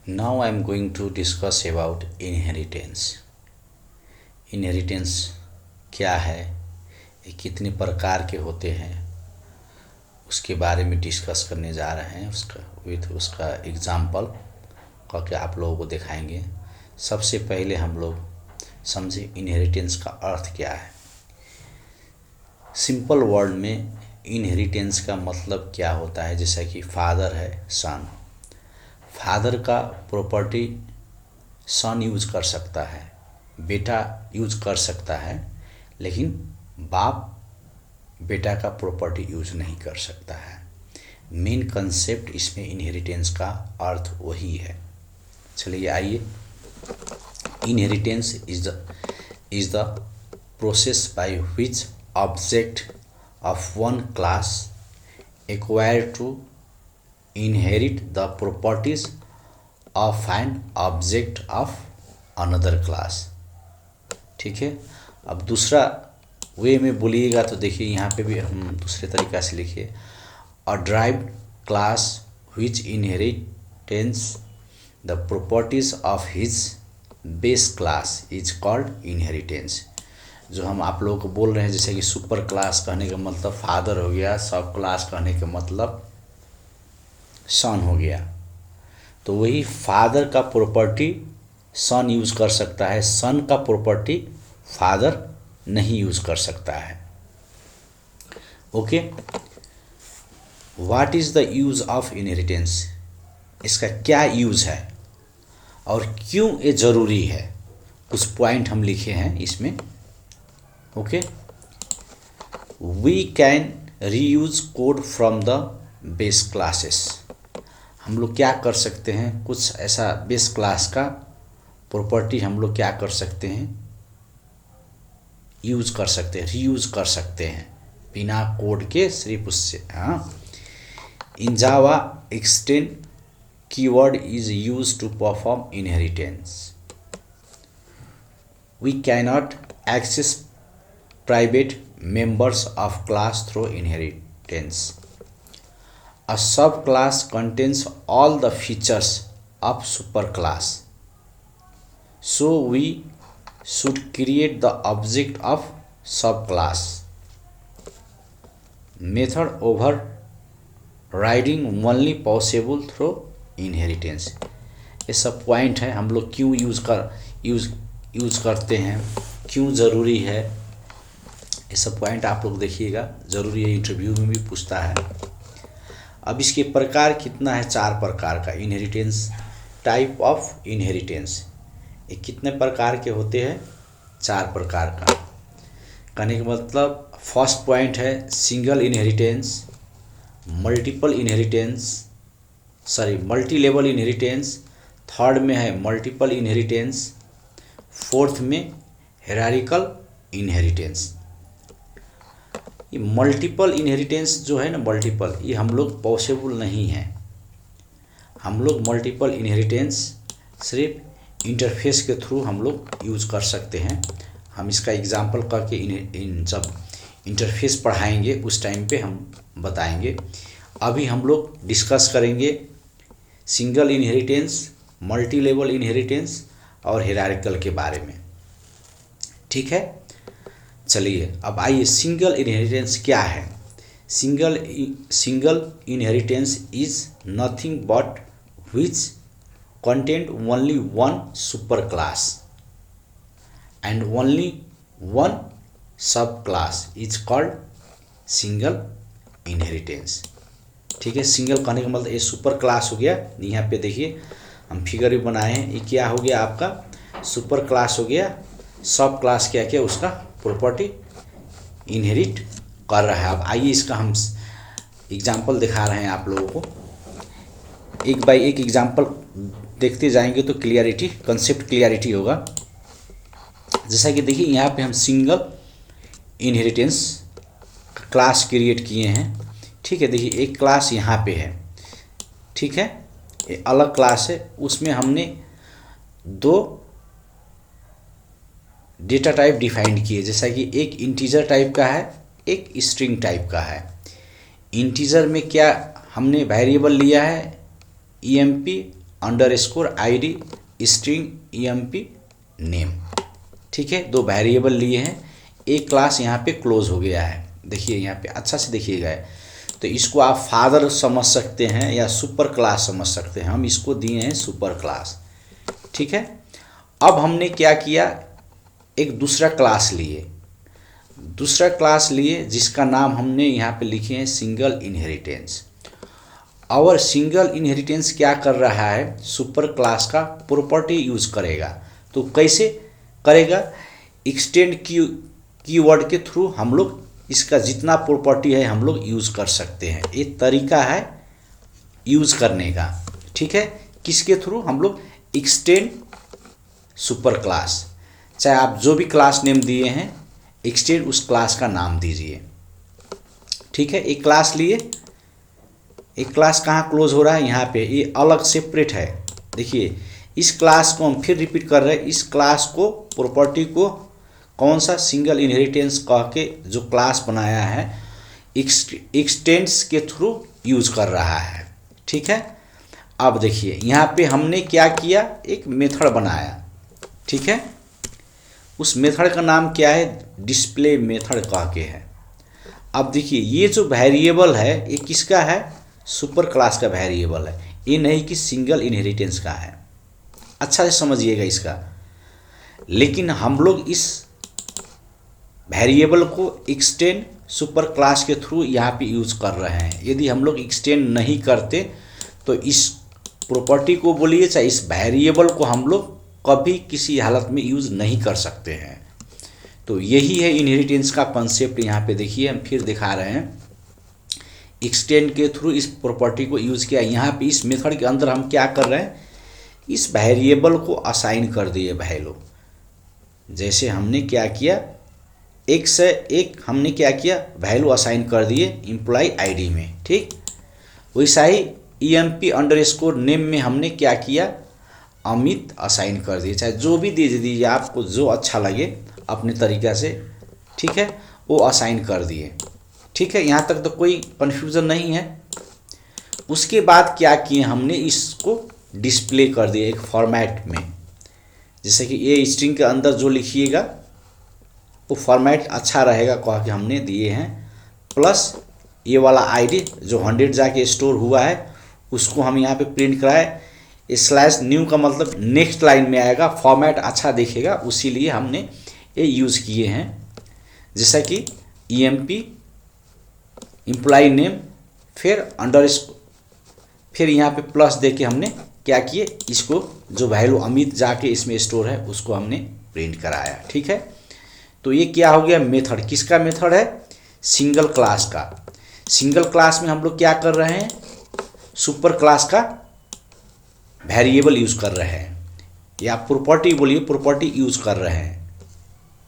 Now I am going to discuss about inheritance. Inheritance क्या है, ये कितने प्रकार के होते हैं, उसके बारे में डिस्कस करने जा रहे हैं। उसका एग्जाम्पल करके आप लोगों को दिखाएंगे। सबसे पहले हम लोग समझे इनहेरिटेंस का अर्थ क्या है। सिंपल वर्ड में इनहेरिटेंस का मतलब क्या होता है, जैसा कि फादर है, सन। फादर का प्रॉपर्टी सन यूज कर सकता है, बेटा यूज कर सकता है, लेकिन बाप बेटा का प्रॉपर्टी यूज नहीं कर सकता है। मेन कंसेप्ट इसमें इनहेरिटेंस का अर्थ वही है। चलिए आइए, inheritance is the process by which object of one class acquire to inherit the properties of an object of another class। ठीक है। अब दूसरा वे में बोलिएगा तो देखिए, यहाँ पे भी हम दूसरे तरीक़ा से लिखिए, a derived class which inheritance the properties of his base class is called inheritance। जो हम आप लोगों को बोल रहे हैं, जैसे कि सुपर क्लास कहने का मतलब फादर हो गया, सब क्लास कहने का मतलब सन हो गया। तो वही फादर का प्रॉपर्टी सन यूज कर सकता है, सन का प्रॉपर्टी फादर नहीं यूज कर सकता है। Okay, what is the use of inheritance, इसका क्या यूज है और क्यों ये जरूरी है, कुछ पॉइंट हम लिखे हैं इसमें। Okay, we can reuse code from the base classes. हम लोग क्या कर सकते हैं, कुछ ऐसा बेस क्लास का प्रॉपर्टी हम लोग क्या कर सकते हैं, यूज कर सकते हैं, रीयूज कर सकते हैं बिना कोड के, सिर्फ उससे। हाँ, in Java extend keyword is use to perform inheritance. We cannot access private members of class through inheritance. A subclass contains all the features of superclass, so we should create the object of subclass। Method overriding only possible through inheritance। ये सब point है, हम लोग क्यों use करते हैं, क्यों ज़रूरी है, ये सब पॉइंट आप लोग देखिएगा, ज़रूरी है, इंटरव्यू में भी पूछता है। अब इसके प्रकार कितना है, 4 प्रकार का इनहेरिटेंस। टाइप ऑफ इनहेरिटेंस, ये कितने प्रकार के होते हैं, 4 प्रकार का। कहने का मतलब फर्स्ट पॉइंट है single inheritance, multiple inheritance, multi level inheritance. Third में है मल्टीपल इनहेरिटेंस। फोर्थ में हायरार्किकल इनहेरिटेंस। ये मल्टीपल इनहेरिटेंस जो है ना, मल्टीपल, ये हम लोग पॉसिबल नहीं है। हम लोग मल्टीपल इनहेरिटेंस सिर्फ इंटरफेस के थ्रू हम लोग यूज़ कर सकते हैं। हम इसका एग्जांपल करके इन जब इंटरफेस पढ़ाएंगे उस टाइम पे हम बताएंगे। अभी हम लोग डिस्कस करेंगे single inheritance, multi level inheritance और हायरार्किकल के बारे में। ठीक है, चलिए अब आइए, सिंगल इनहेरिटेंस क्या है। Single inheritance is nothing but which content only one super class and only one sub class is called single inheritance. ठीक है, सिंगल कहने का मतलब ये सुपर क्लास हो गया। यहाँ पे देखिए हम फिगर भी बनाए हैं, ये क्या हो गया आपका, सुपर क्लास हो गया। सब क्लास क्या क्या उसका प्रॉपर्टी इनहेरिट कर रहा है। अब आइए इसका हम एग्जाम्पल दिखा रहे हैं आप लोगों को, एक बाय एक एग्जाम्पल देखते जाएंगे तो क्लियरिटी, कंसेप्ट क्लियरिटी होगा। जैसा कि देखिए यहाँ पे हम सिंगल इनहेरिटेंस क्लास क्रिएट किए हैं। ठीक है, देखिए एक क्लास यहाँ पे है, ठीक है, ये अलग क्लास है, उसमें हमने 2 डेटा टाइप डिफाइंड किए, जैसा कि एक इंटीजर टाइप का है, एक स्ट्रिंग टाइप का है। इंटीजर में क्या हमने वेरिएबल लिया है emp underscore ID string EMP name. ठीक है, दो वेरिएबल लिए हैं, एक क्लास यहाँ पे क्लोज हो गया है। देखिए यहाँ पे अच्छा से देखिएगा, तो इसको आप फादर समझ सकते हैं या सुपर क्लास समझ सकते हैं। हम इसको दिए हैं सुपर क्लास। ठीक है, अब हमने क्या किया, एक दूसरा क्लास लिए, जिसका नाम हमने यहाँ पे लिखे हैं सिंगल इनहेरिटेंस। और सिंगल इनहेरिटेंस क्या कर रहा है, सुपर क्लास का प्रॉपर्टी यूज करेगा। तो कैसे करेगा, एक्सटेंड कीवर्ड के थ्रू हम लोग इसका जितना प्रॉपर्टी है हम लोग यूज़ कर सकते हैं। एक तरीका है यूज़ करने का। ठीक है, किसके थ्रू, हम लोग एक्सटेंड सुपर क्लास, चाहे आप जो भी क्लास नेम दिए हैं एक्सटेंड उस क्लास का नाम दीजिए। ठीक है, एक क्लास लिए, एक क्लास कहाँ क्लोज हो रहा है, यहाँ पे, ये अलग सेपरेट है। देखिए इस क्लास को हम फिर रिपीट कर रहे हैं, इस क्लास को प्रॉपर्टी को कौन सा, सिंगल इनहेरिटेंस कह के जो क्लास बनाया है एक्सटेंड्स के थ्रू यूज कर रहा है। ठीक है, अब देखिए यहाँ पे हमने क्या किया, एक मेथड बनाया। ठीक है, उस मेथड का नाम क्या है, डिस्प्ले मेथड कह के है। अब देखिए ये जो वेरिएबल है ये किसका है, सुपर क्लास का वेरिएबल है, ये नहीं कि सिंगल इनहेरिटेंस का है। अच्छा से समझिएगा इसका। लेकिन हम लोग इस वेरिएबल को एक्सटेंड सुपर क्लास के थ्रू यहाँ पे यूज कर रहे हैं। यदि हम लोग एक्सटेंड नहीं करते तो इस प्रॉपर्टी को बोलिए चाहे इस वेरिएबल को हम लोग कभी किसी हालत में यूज नहीं कर सकते हैं। तो यही है इनहेरिटेंस का कॉन्सेप्ट। यहाँ पे देखिए हम फिर दिखा रहे हैं, एक्सटेंड के थ्रू इस प्रॉपर्टी को यूज किया। यहाँ पे इस मेथड के अंदर हम क्या कर रहे हैं, इस वेरिएबल को असाइन कर दिए वैल्यू। जैसे हमने क्या किया, एक से एक हमने क्या किया, वैल्यू असाइन कर दिए एम्प्लॉय आईडी में। ठीक, वैसा ही EMP अंडरस्कोर नेम में हमने क्या किया, अमित असाइन कर दिए। चाहे जो भी दे दीजिए, आपको जो अच्छा लगे अपने तरीक़ा से। ठीक है, वो असाइन कर दिए। ठीक है, यहाँ तक तो कोई कन्फ्यूज़न नहीं है। उसके बाद क्या किए, हमने इसको डिस्प्ले कर दिया एक फॉर्मेट में। जैसे कि ये स्ट्रिंग के अंदर जो लिखिएगा वो फॉर्मेट अच्छा रहेगा कह के हमने दिए हैं। प्लस ये वाला आईडी जो 100 जाके स्टोर हुआ है उसको हम यहाँ पे प्रिंट कराए। स्लैश न्यू का मतलब नेक्स्ट लाइन में आएगा, फॉर्मेट अच्छा दिखेगा, उसी लिए हमने ये यूज़ किए हैं। जैसा कि EMP एम्प्लॉय नेम फिर फिर यहाँ पे प्लस दे के हमने क्या किए, इसको जो वैल्यू अमित जाके इसमें स्टोर है उसको हमने प्रिंट कराया। ठीक है, तो ये क्या हो गया, मेथड। किसका मेथड है, सिंगल क्लास का। सिंगल क्लास में हम लोग क्या कर रहे हैं, सुपर क्लास का वेरिएबल यूज़ कर रहे हैं, या प्रॉपर्टी बोलिए, प्रॉपर्टी यूज़ कर रहे हैं।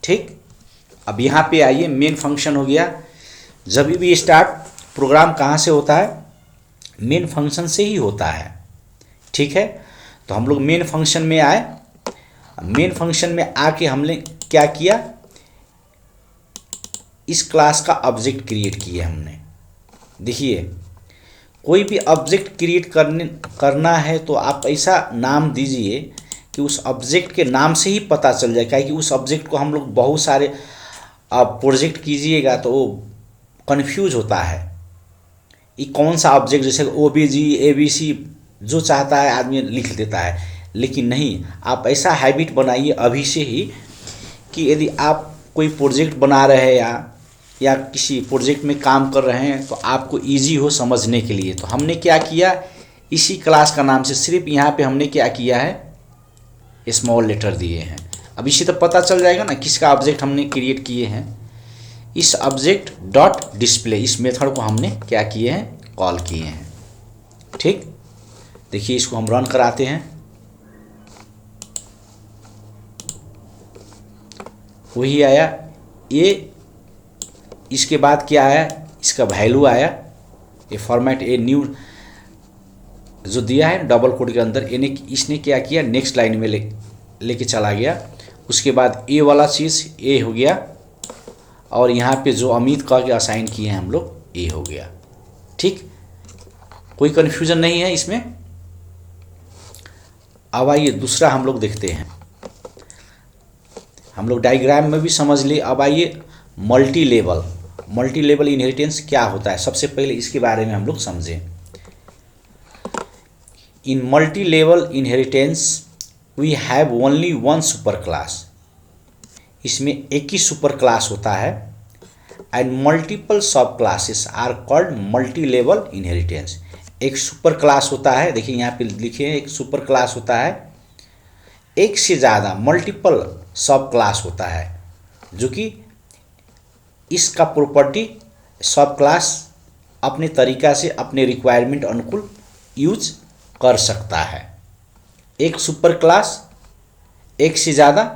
ठीक, अब यहाँ पे आइए, मेन फंक्शन हो गया। जब भी स्टार्ट प्रोग्राम कहाँ से होता है, मेन फंक्शन से ही होता है। ठीक है, तो हम लोग मेन फंक्शन में आए। मेन फंक्शन में आके हमने क्या किया, इस क्लास का ऑब्जेक्ट क्रिएट किया हमने। देखिए कोई भी ऑब्जेक्ट क्रिएट करना है तो आप ऐसा नाम दीजिए कि उस ऑब्जेक्ट के नाम से ही पता चल जाए। क्या कि उस ऑब्जेक्ट को हम लोग बहुत सारे प्रोजेक्ट कीजिएगा तो वो कन्फ्यूज होता है, ये कौन सा ऑब्जेक्ट, जैसे OBG ABC जो चाहता है आदमी लिख देता है। लेकिन नहीं, आप ऐसा हैबिट बनाइए अभी से ही कि यदि आप कोई प्रोजेक्ट बना रहे हैं या किसी प्रोजेक्ट में काम कर रहे हैं तो आपको इजी हो समझने के लिए। तो हमने क्या किया, इसी क्लास का नाम से सिर्फ यहाँ पे हमने क्या किया है, स्मॉल लेटर दिए हैं। अब इसी तो पता चल जाएगा ना किसका ऑब्जेक्ट हमने क्रिएट किए हैं। इस ऑब्जेक्ट डॉट डिस्प्ले, इस मेथड को हमने क्या किए हैं, कॉल किए हैं। ठीक, देखिए इसको हम रन कराते हैं, वही आया। ये इसके बाद क्या आया, इसका वैल्यू आया, ये फॉर्मेट ए न्यू जो दिया है डबल कोड के अंदर, इसने क्या किया, नेक्स्ट लाइन में लेके चला गया। उसके बाद ए वाला चीज़ ए हो गया, और यहाँ पे जो अमित कह के असाइन किए हैं हम लोग, ए हो गया। ठीक, कोई कन्फ्यूज़न नहीं है इसमें। अब आइए दूसरा हम लोग देखते हैं, हम लोग डायग्राम में भी समझ लिए। अब आइए मल्टी लेवल इनहेरिटेंस क्या होता है, सबसे पहले इसके बारे में हम लोग समझें। In multi level inheritance we have only one super class, इसमें एक ही सुपर क्लास होता है। And multiple sub classes are called multi level inheritance. एक सुपर क्लास होता है, देखिए यहाँ पे लिखे हैं, एक सुपर क्लास होता है, एक से ज़्यादा मल्टीपल सब क्लास होता है, जो कि इसका प्रॉपर्टी सब क्लास अपने तरीक़ा से अपने रिक्वायरमेंट अनुकूल यूज कर सकता है। एक सुपर क्लास, एक से ज़्यादा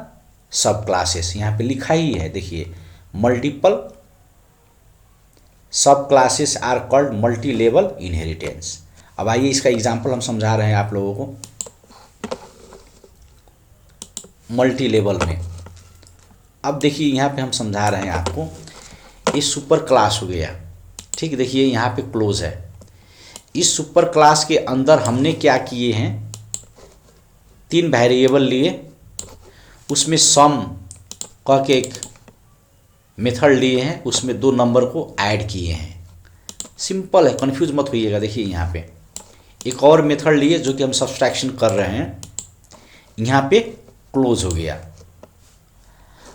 सब क्लासेस, यहाँ पे लिखा ही है, देखिए multiple sub classes are called multi level inheritance. अब आइए इसका एग्जांपल हम समझा रहे हैं आप लोगों को। मल्टी लेवल में अब देखिए यहाँ पे हम समझा रहे हैं आपको, ये सुपर क्लास हो गया, ठीक, देखिए यहाँ पे क्लोज है। इस सुपर क्लास के अंदर हमने क्या किए हैं, 3 वेरिएबल लिए, उसमें सम कह के एक मेथड लिए हैं, उसमें 2 नंबर को ऐड किए हैं। सिंपल है, कंफ्यूज मत होइएगा। देखिए यहाँ पे एक और मेथड लिए जो कि हम सब्सट्रैक्शन कर रहे हैं, यहाँ पे क्लोज हो गया।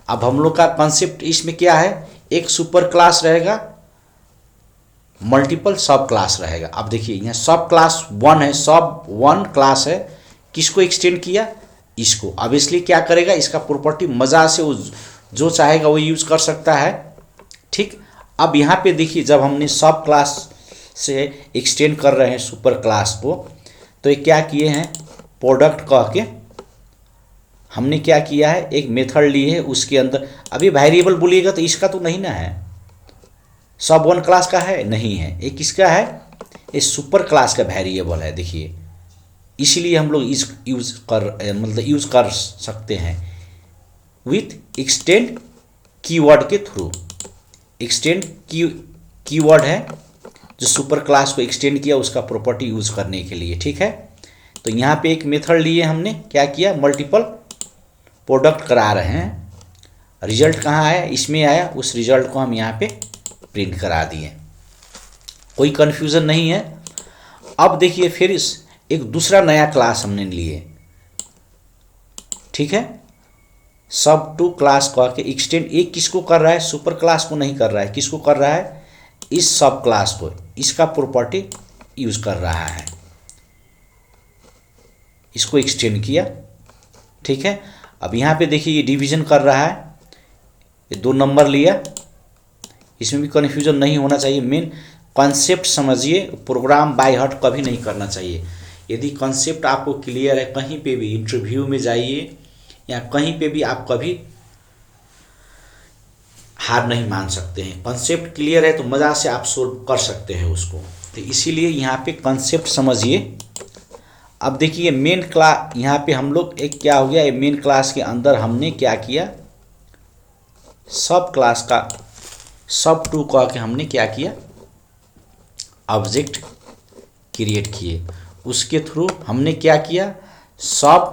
अब हम लोग का कॉन्सेप्ट इसमें क्या है, एक सुपर क्लास रहेगा, मल्टीपल सब क्लास रहेगा। अब देखिए यहाँ सब क्लास 1 है, सब 1 क्लास है, किसको एक्सटेंड किया, इसको। अब इसलिए क्या करेगा, इसका प्रॉपर्टी मज़ा से जो चाहेगा वो यूज़ कर सकता है, ठीक। अब यहाँ पे देखिए जब हमने सब क्लास से एक्सटेंड कर रहे हैं सुपर क्लास को, तो ये क्या किए हैं, प्रोडक्ट कह के हमने क्या किया है, एक मेथड लिए है, उसके अंदर अभी वेरिएबल बोलिएगा तो इसका तो नहीं ना है, सब 1 क्लास का है, नहीं है, एक किसका है, ये सुपर क्लास का वेरिएबल है। देखिए इसलिए हम लोग यूज़ कर सकते हैं विथ एक्सटेंड कीवर्ड के थ्रू। एक्सटेंड कीवर्ड है जो सुपर क्लास को एक्सटेंड किया उसका प्रॉपर्टी यूज़ करने के लिए, ठीक है। तो यहाँ पे एक मेथड लिए हमने, क्या किया, मल्टीपल प्रोडक्ट करा रहे हैं, रिजल्ट कहाँ आया, इसमें आया, उस रिजल्ट को हम यहाँ पे प्रिंट करा दिए, कोई कन्फ्यूज़न नहीं है। अब देखिए फिर एक दूसरा नया क्लास हमने लिए, ठीक है, सब 2 क्लास कह के एक्सटेंड, एक किसको कर रहा है, सुपर क्लास को नहीं कर रहा है, किसको कर रहा है, इस सब क्लास को, इसका प्रॉपर्टी यूज़ कर रहा है, इसको एक्सटेंड किया, ठीक है। अब यहाँ पे देखिए ये डिवीज़न कर रहा है, ये 2 नंबर लिया, इसमें भी कन्फ्यूजन नहीं होना चाहिए। मेन कॉन्सेप्ट समझिए, प्रोग्राम बाय हार्ट कभी नहीं करना चाहिए। यदि कॉन्सेप्ट आपको क्लियर है, कहीं पे भी इंटरव्यू में जाइए या कहीं पे भी आप कभी हार नहीं मान सकते हैं। कॉन्सेप्ट क्लियर है तो मज़ा से आप सोल्व कर सकते हैं उसको, तो इसीलिए यहाँ पे कॉन्सेप्ट समझिए। अब देखिए मेन क्लास, यहाँ पे हम लोग एक क्या हो गया, ये मेन क्लास के अंदर हमने क्या किया, सब क्लास का सब 2 कह के हमने क्या किया, ऑब्जेक्ट क्रिएट किए, उसके थ्रू हमने क्या किया, सब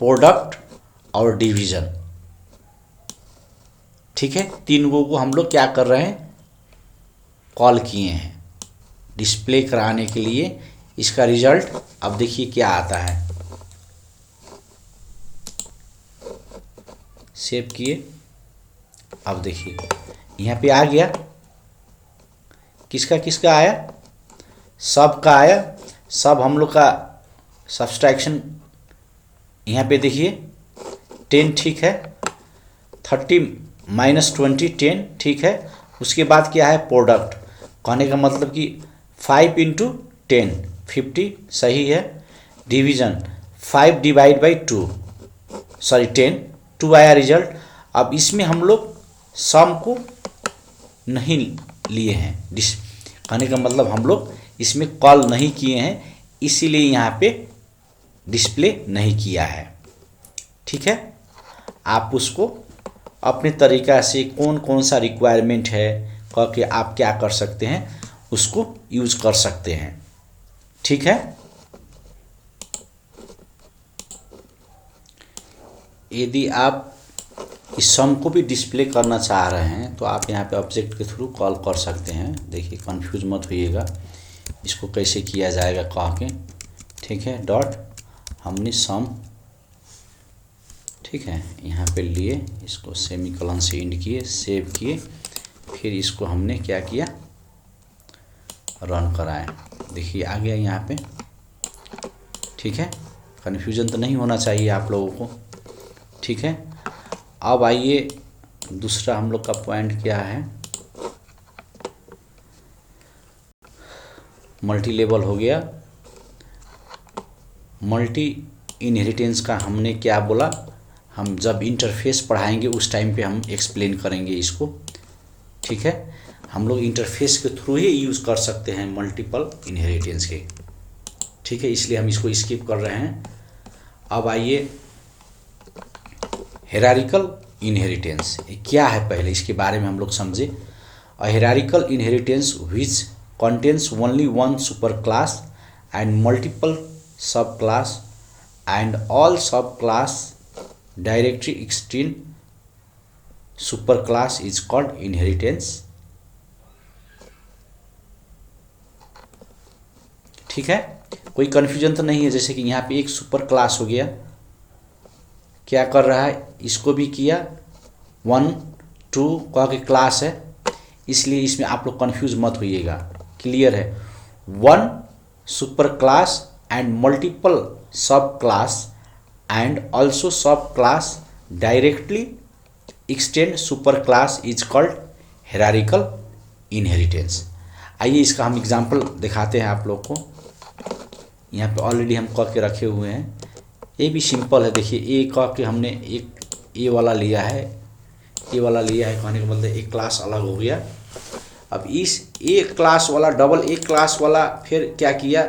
प्रोडक्ट और डिवीज़न, ठीक है, 3 को हम लोग क्या कर रहे हैं, कॉल किए हैं डिस्प्ले कराने के लिए इसका रिजल्ट। अब देखिए क्या आता है, सेव किए, अब देखिए यहाँ पे आ गया, किसका किसका आया, सब का आया, सब हम लोग का सब्सट्रैक्शन यहाँ पे देखिए 10, ठीक है, 30 - 20 10, ठीक है। उसके बाद क्या है, प्रोडक्ट, कहने का मतलब कि 5 × 10 50, सही है। डिवीज़न 5 / 2 सॉरी 10 2 आया रिजल्ट। अब इसमें हम लोग सम को नहीं लिए हैं, कहने का मतलब हम लोग इसमें कॉल नहीं किए हैं, इसीलिए यहाँ पे डिस्प्ले नहीं किया है, ठीक है। आप उसको अपने तरीक़ा से कौन कौन सा रिक्वायरमेंट है कह के आप क्या कर सकते हैं, उसको यूज़ कर सकते हैं, ठीक है। यदि आप इस सम को भी डिस्प्ले करना चाह रहे हैं तो आप यहाँ पे ऑब्जेक्ट के थ्रू कॉल कर सकते हैं। देखिए कंफ्यूज मत होइएगा इसको कैसे किया जाएगा कह के, ठीक है। डॉट हमने सम, ठीक है, यहाँ पे लिए, इसको सेमीकोलन से एंड किए, सेव किए, फिर इसको हमने क्या किया, रन कराएं। देखिए आ गया यहाँ पे, ठीक है। कन्फ्यूजन तो नहीं होना चाहिए आप लोगों को, ठीक है। अब आइए दूसरा हम लोग का पॉइंट क्या है, मल्टी लेवल हो गया। मल्टी इनहेरिटेंस का हमने क्या बोला, हम जब इंटरफेस पढ़ाएंगे उस टाइम पे हम एक्सप्लेन करेंगे इसको, ठीक है। हम लोग इंटरफेस के थ्रू ही यूज़ कर सकते हैं मल्टीपल इनहेरिटेंस के, ठीक है, इसलिए हम इसको स्किप कर रहे हैं। अब आइए हायरार्किकल इनहेरिटेंस क्या है, पहले इसके बारे में हम लोग समझे। Hierarchical inheritance which contains only one superclass and multiple subclass and all subclass directly extend superclass is called inheritance, ठीक है। कोई कन्फ्यूजन तो नहीं है। जैसे कि यहाँ पे एक सुपर क्लास हो गया, क्या कर रहा है, इसको भी किया, 1 2 कह के क्लास है, इसलिए इसमें आप लोग कन्फ्यूज मत होइएगा, क्लियर है। 1 सुपर क्लास एंड मल्टीपल सब क्लास एंड ऑल्सो सब class directly extend super class is called hierarchical inheritance. आइए इसका हम एग्जांपल दिखाते हैं आप लोग को। यहाँ पे ऑलरेडी हम कह के रखे हुए हैं, ये भी सिंपल है। देखिए ए कह के हमने एक ए वाला लिया है, ए वाला लिया है, कहने का मतलब एक क्लास अलग हो गया। अब इस ए क्लास वाला डबल ए क्लास वाला फिर क्या किया,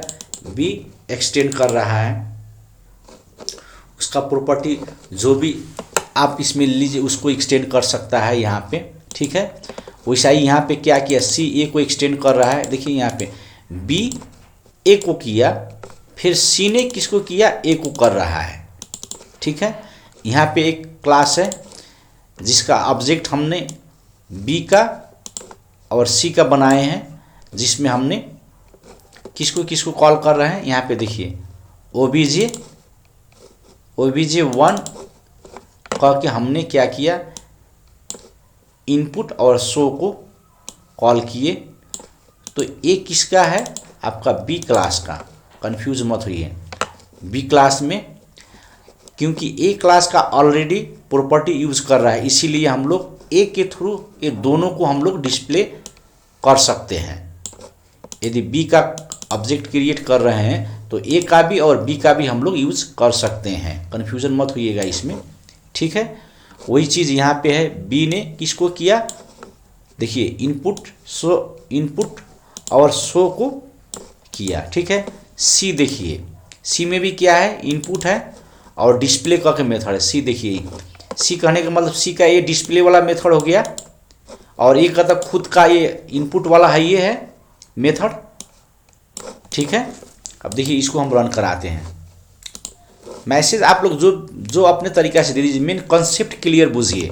बी एक्सटेंड कर रहा है, उसका प्रॉपर्टी जो भी आप इसमें लीजिए उसको एक्सटेंड कर सकता है यहाँ पे, ठीक है। वैसा ही यहाँ पे क्या किया, सी ए को एक्सटेंड कर रहा है। देखिए यहाँ पे बी ए को किया, फिर सी ने किसको किया, ए को कर रहा है, ठीक है। यहाँ पे एक क्लास है जिसका ऑब्जेक्ट हमने बी का और सी का बनाए हैं, जिसमें हमने किसको किसको कॉल कर रहे हैं। यहाँ पे देखिए ओबीजे 1 कह के हमने क्या किया, इनपुट और शो को कॉल किए। तो ये किसका है, आपका बी क्लास का, कंफ्यूज मत होइए। बी क्लास में क्योंकि ए क्लास का ऑलरेडी प्रॉपर्टी यूज़ कर रहा है, इसीलिए हम लोग ए के थ्रू ये दोनों को हम लोग डिस्प्ले कर सकते हैं। यदि बी का ऑब्जेक्ट क्रिएट कर रहे हैं तो ए का भी और बी का भी हम लोग यूज़ कर सकते हैं, कन्फ्यूज़न मत होइएगा इसमें, ठीक है। वही चीज़ यहाँ पे है, बी ने किसको किया, देखिए इनपुट और शो को किया, ठीक है। सी देखिए, सी में भी क्या है, इनपुट है और डिस्प्ले का मेथड है। सी देखिए, सी कहने का मतलब सी का ये डिस्प्ले वाला मेथड हो गया और ये कहता खुद का ये इनपुट वाला है, ये है मेथड, ठीक है। अब देखिए इसको हम रन कराते हैं। मैसेज आप लोग जो अपने तरीक़ा से दे दीजिए, मेन कॉन्सेप्ट क्लियर बुझिए।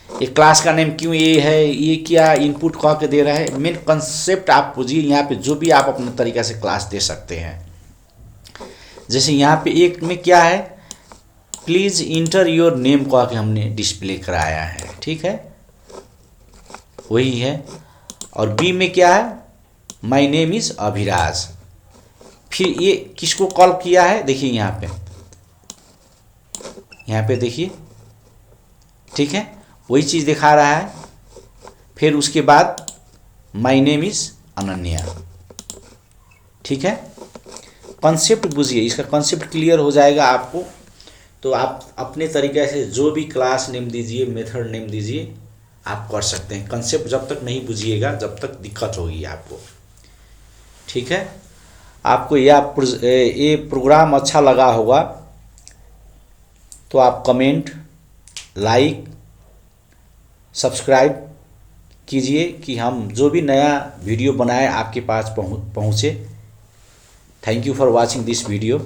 ये क्लास का नेम क्यों ये है, ये क्या इनपुट कह के दे रहा है, मेन कॉन्सेप्ट आप बुझिए। यहाँ पे जो भी आप अपने तरीक़ा से क्लास दे सकते हैं। जैसे यहाँ पे एक में क्या है, प्लीज़ इंटर योर नेम कह के हमने डिस्प्ले कराया है, ठीक है, वही है। और बी में क्या है, माय नेम इज़ अभिराज। फिर ये किसको कॉल किया है, देखिए यहाँ पे देखिए, ठीक है, वही चीज़ दिखा रहा है। फिर उसके बाद माय नेम इज़ अनन्या, ठीक है। कॉन्सेप्ट बुझिए, इसका कॉन्सेप्ट क्लियर हो जाएगा आपको। तो आप अपने तरीके से जो भी क्लास नेम दीजिए, मेथड नेम दीजिए, आप कर सकते हैं। कॉन्सेप्ट जब तक नहीं बुझिएगा जब तक दिक्कत होगी आपको, ठीक है। आपको ये प्रोग्राम अच्छा लगा होगा तो आप कमेंट, लाइक, सब्सक्राइब कीजिए कि हम जो भी नया वीडियो बनाए आपके पास पहुँचे। Thank you for watching this video.